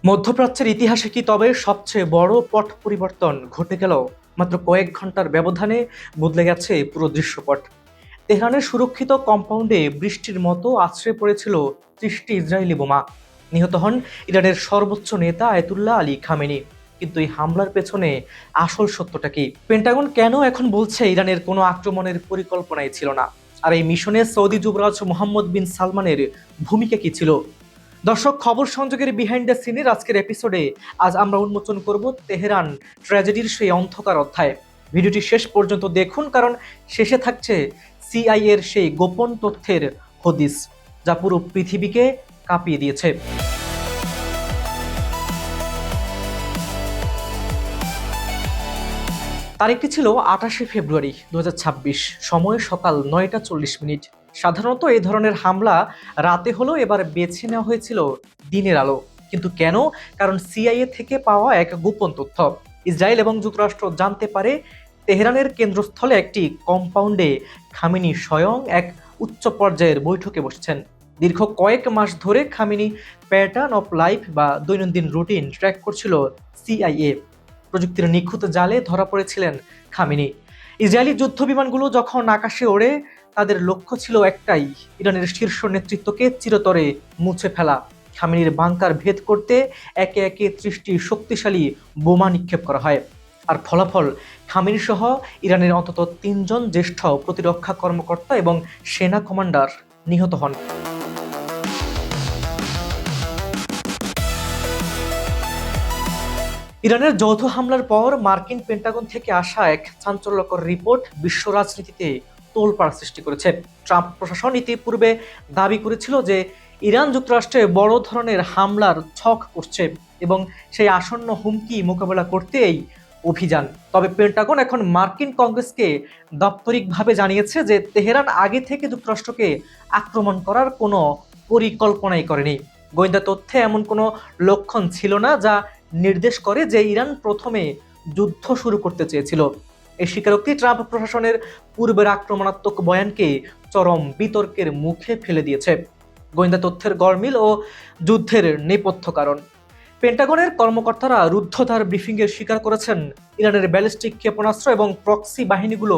মধ্যপ্রাচ্যের ইতিহাসে কি তবে সবচেয়ে বড় পট পরিবর্তন ঘটে গেল? মাত্র কয়েক ঘন্টার ব্যবধানে বদলে গেছে পুরো দৃশ্যপট। তেহরানের সুরক্ষিত কম্পাউন্ডে বৃষ্টির মতো আছড়ে পড়েছিল ৩০টি ইসরায়েলি বোমা। নিহত হন ইরানের সর্বোচ্চ নেতা আয়াতুল্লাহ আলী খামেনি। কিন্তু এই হামলার পেছনে আসল সত্যটা কি? পেন্টাগন কেন এখন বলছে ইরানের কোনো আক্রমণের পরিকল্পনাই ছিল না? আর এই মিশনে সৌদি যুবরাজ মোহাম্মদ বিন সালমানের ভূমিকা কি ছিল? দর্শক, খবর সংযোগের বিহাইন্ড দ্য সিনের আজকের এপিসোডে আজ আমরা উন্মোচন করব তেহরান ট্র্যাজেডির সেই অন্ধকার অধ্যায়। ভিডিওটি শেষ পর্যন্ত দেখুন, কারণ শেষে থাকছে সিআইএ এর সেই গোপন তথ্যের হদিস, যা পুরো পৃথিবীকে কাঁপিয়ে দিয়েছে। তারিখটি ছিল ২৮শে ফেব্রুয়ারি ২০২৬, সময় সকাল ৯টা ৪০ মিনিট। সাধারণত এই ধরনের হামলা রাতে হলেও এবার বেছে নেওয়া হয়েছিল দিনের আলো। কিন্তু কেন? কারণ সিআইএ থেকে পাওয়া এক গোপন তথ্য। ইসরায়েল এবং যুক্তরাষ্ট্র জানতে পারে তেহরানের কেন্দ্রস্থলে একটি কম্পাউন্ডে খামেনি স্বয়ং এক উচ্চ পর্যায়ের বৈঠকে বসছেন। দীর্ঘ কয়েক মাস ধরে খামেনি প্যাটার্ন অফ লাইফ বা দৈনন্দিন রুটিন ট্র্যাক করছিল সিআইএ। প্রযুক্তির নিখুঁত জালে ধরা পড়েছিলেন খামেনি। ইসরায়েলি যুদ্ধ বিমানগুলো যখন আকাশে ওড়ে, তাদের লক্ষ্য ছিল একটাই: ইরানের শীর্ষ নেতৃত্বকে চিরতরে মুছে ফেলা। খামেনির বাংকার ভেদ করতে একে একে ৩০টি শক্তিশালী বোমা নিক্ষেপ করা হয়। আর ফলাফল, খামেনি সহ ইরানের অন্তত ৩জন জ্যেষ্ঠ প্রতিরক্ষা কর্মকর্তা এবং সেনা কমান্ডার নিহত হন। ইরানের যৌথ হামলার পর মার্কিন পেন্টাগন থেকে আসা এক চাঞ্চল্যকর রিপোর্ট বিশ্ব রাজনীতিতে তোলপাড় সৃষ্টি করেছে। ট্রাম্প প্রশাসন ইতিপূর্বে দাবি করেছিল যে ইরান যুক্তরাষ্ট্রে বড় ধরনের হামলার ছক করছে এবং সেই আসন্ন হুমকি মোকাবেলা করতে এই অভিযান। তবে পেন্টাগন এখন মার্কিন কংগ্রেসকে দাপ্তরিকভাবে জানিয়েছে যে তেহরান আগে থেকে যুক্তরাষ্ট্রকে আক্রমণ করার কোনো পরিকল্পনাই করেনি। গোয়েন্দা তথ্যে এমন কোনো লক্ষণ ছিল না যা নির্দেশ করে যে ইরান প্রথমে যুদ্ধ শুরু করতে চেয়েছিল। এই স্বীকারোক্তি ট্রাম্প প্রশাসনের পূর্বের আক্রমণাত্মক বয়ানকে চরম বিতর্কের মুখে ফেলে দিয়েছে। গোয়েন্দা তথ্যের গরমিল ও যুদ্ধের নেপথ্য কারণ। পেন্টাগনের কর্মকর্তারা রুদ্ধদ্বার ব্রিফিংয়ে স্বীকার করেছেন, ইরানের ব্যালিস্টিক ক্ষেপণাস্ত্র এবং প্রক্সি বাহিনীগুলো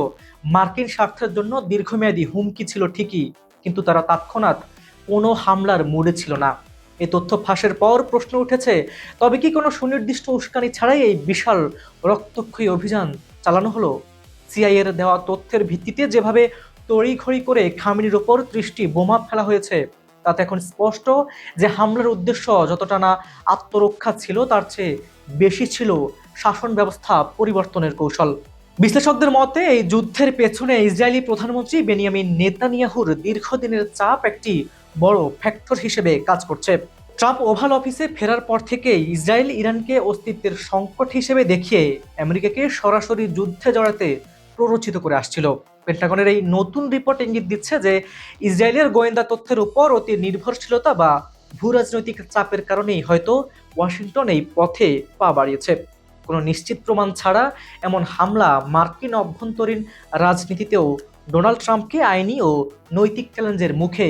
মার্কিন স্বার্থের জন্য দীর্ঘমেয়াদী হুমকি ছিল ঠিকই, কিন্তু তারা তৎক্ষণাৎ কোনো হামলার মুডে ছিল না। এই তথ্য ফাঁসের পর প্রশ্ন উঠেছে, তবে কি কোনো সুনির্দিষ্ট উস্কানি ছাড়াই এই বিশাল রক্তক্ষয়ী অভিযান চালানো হলো? সিআইএর দেওয়া তথ্যের ভিত্তিতে যেভাবে তড়িঘড়ি করে খামেনির ওপর ৩০টি বোমা ফেলা হয়েছে, তাতে এখন স্পষ্ট যে হামলার উদ্দেশ্য যতটা না আত্মরক্ষা ছিল, তার চেয়ে বেশি ছিল শাসন ব্যবস্থা পরিবর্তনের কৌশল। বিশ্লেষকদের মতে এই যুদ্ধের পেছনে ইসরায়েলি প্রধানমন্ত্রী বেনিয়ামিন নেতানিয়াহুর দীর্ঘদিনের চাপ একটি বড় ফ্যাক্টর হিসেবে কাজ করছে। ট্রাম্প ওভাল অফিসে ফেরার পর থেকে ইসরায়েল ইরানকে অস্তিত্বের সংকট হিসেবে দেখিয়ে আমেরিকাকে সরাসরি যুদ্ধে জড়াতে প্ররোচিত করে আসছিল। পেন্টাগনের এই নতুন রিপোর্ট ইঙ্গিত দিচ্ছে যে ইসরায়েলের গোয়েন্দা তথ্যের উপর অতি নির্ভরশীলতা বা ভূ রাজনৈতিক চাপের কারণেই হয়তো ওয়াশিংটন এই পথে পা বাড়িয়েছে। কোনো নিশ্চিত প্রমাণ ছাড়া এমন হামলা মার্কিন অভ্যন্তরীণ রাজনীতিতেও ডোনাল্ড ট্রাম্পকে আইনি ও নৈতিক চ্যালেঞ্জের মুখে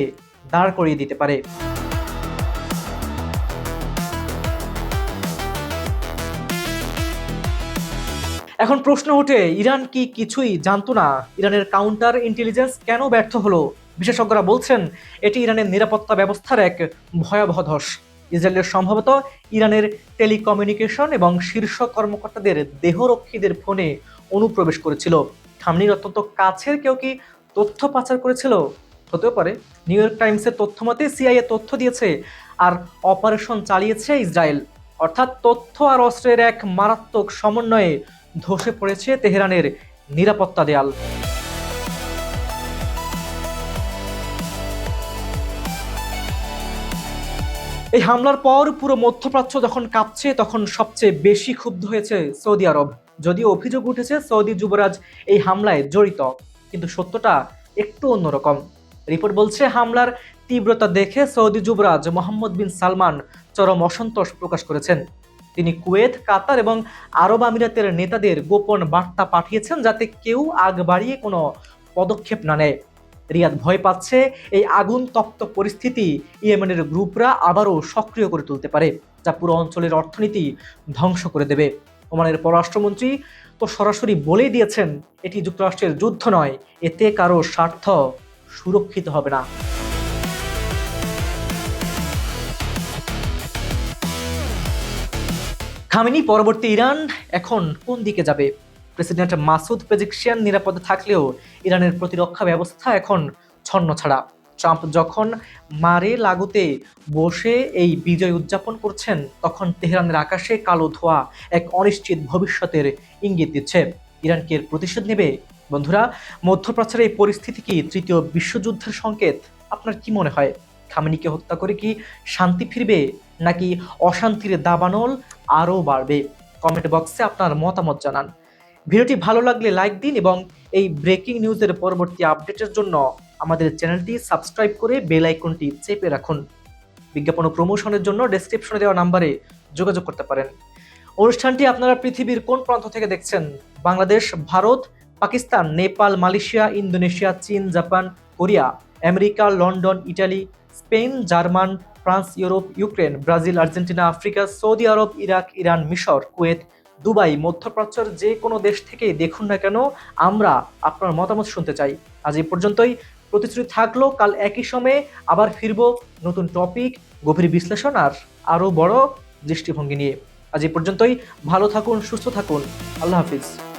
দাঁড় করিয়ে দিতে পারে। এখন প্রশ্ন ওঠে, ইরান কি কিছুই জানতো না? ইরানের কাউন্টার ইন্টেলিজেন্স কেন ব্যর্থ হলো? বিশেষজ্ঞরা বলছেন এটি ইরানের নিরাপত্তা ব্যবস্থার এক ভয়াবহ ধস। ইসরায়েলের সম্ভবত ইরানের টেলিকমিউনিকেশন এবং শীর্ষ কর্মকর্তাদের দেহরক্ষীদের ফোনে অনুপ্রবেশ করেছিল। খামনির অত্যন্ত কাছের কেউ কি তথ্য পাচার করেছিল? হতেও পারে। নিউ ইয়র্ক টাইমসের তথ্য মতে সিআইএ তথ্য দিয়েছে আর অপারেশন চালিয়েছে ইসরায়েল। অর্থাৎ তথ্য আর অস্ত্রের এক মারাত্মক সমন্বয়ে ধসে পড়েছে তেহরানের নিরাপত্তা দেয়াল। এই হামলার পর পুরো মধ্যপ্রাচ্য যখন কাঁপছে, তখন সবচেয়ে বেশি ক্ষুব্ধ হয়েছে সৌদি আরব। যদিও অভিযোগ উঠেছে সৌদি যুবরাজ এই হামলায় জড়িত, কিন্তু সত্যটা একটু অন্যরকম। রিপোর্ট বলছে হামলার তীব্রতা দেখে সৌদি যুবরাজ মোহাম্মদ বিন সালমান চরম অসন্তোষ প্রকাশ করেছেন। তিনি কুয়েত, কাতার এবং আরব আমিরাতের নেতাদের গোপন বার্তা পাঠিয়েছেন যাতে কেউ আগ বাড়িয়ে কোনো পদক্ষেপ না নেয়। রিয়াদ ভয় পাচ্ছে এই আগুন তপ্ত পরিস্থিতি ইয়েমেনের গ্রুপরা আবারও সক্রিয় করে তুলতে পারে। যা পুরো অঞ্চলের অর্থনীতি ধ্বংস করে দেবে। ওমানের পররাষ্ট্রমন্ত্রী তো সরাসরি বলেই দিয়েছেন, এটি যুক্তরাষ্ট্রের যুদ্ধ নয়, এতে কারো স্বার্থ সুরক্ষিত হবে না। খামেনি পরবর্তী ইরান এখন কোন দিকে যাবে? প্রেসিডেন্ট মাসুদ পেজিকশিয়ান নিরাপদে থাকলেও ইরানের প্রতিরক্ষা ব্যবস্থা এখন ছন্নছাড়া। ট্রাম্প যখন মারে লাগুতে বসে এই বিজয় উদযাপন করছেন, তখন তেহরানের আকাশে কালো ধোঁয়া এক অনিশ্চিত ভবিষ্যতের ইঙ্গিত দিচ্ছে। ইরান কি এর প্রতিশোধ নেবে? বন্ধুরা, মধ্যপ্রাচ্যের এই পরিস্থিতি কি তৃতীয় বিশ্বযুদ্ধের সংকেত? আপনার কি মনে হয়? খামেনিকে হত্যা করে কি শান্তি ফিরবে, নাকি অশান্তির দাবানল আরও বাড়বে? কমেন্ট বক্সে আপনার মতামত জানান। ভিডিওটি ভালো লাগলে লাইক দিন এবং এই ব্রেকিং নিউজের পরবর্তী আপডেটের জন্য আমাদের চ্যানেলটি সাবস্ক্রাইব করে বেল আইকনটি চেপে রাখুন। বিজ্ঞাপন ও প্রমোশনের জন্য ডেসক্রিপশনে দেওয়া নাম্বারে যোগাযোগ করতে পারেন। অনুষ্ঠানটি আপনারা পৃথিবীর কোন প্রান্ত থেকে দেখছেন? বাংলাদেশ, ভারত, পাকিস্তান, নেপাল, মালয়েশিয়া, ইন্দোনেশিয়া, চীন, Japan, Korea, America, London, Italy, Spain, German, France, Europe, Ukraine, Brazil, Argentina, Africa, Saudi Arab, Iraq, Iran, মিশর, কুয়েত, দুবাই, মধ্যপ্রাচ্যের যে কোনো দেশ থেকে দেখুন না কেন, আমরা আপনার মতামত শুনতে চাই। আজ এই পর্যন্তই। প্রতিশ্রুতি থাকলো, কাল একই সময়ে আবার ফিরবো নতুন টপিক, গভীর বিশ্লেষণ আর আরও বড় দৃষ্টিভঙ্গি নিয়ে। আজ এই পর্যন্তই। ভালো থাকুন, সুস্থ থাকুন। আল্লাহ হাফিজ।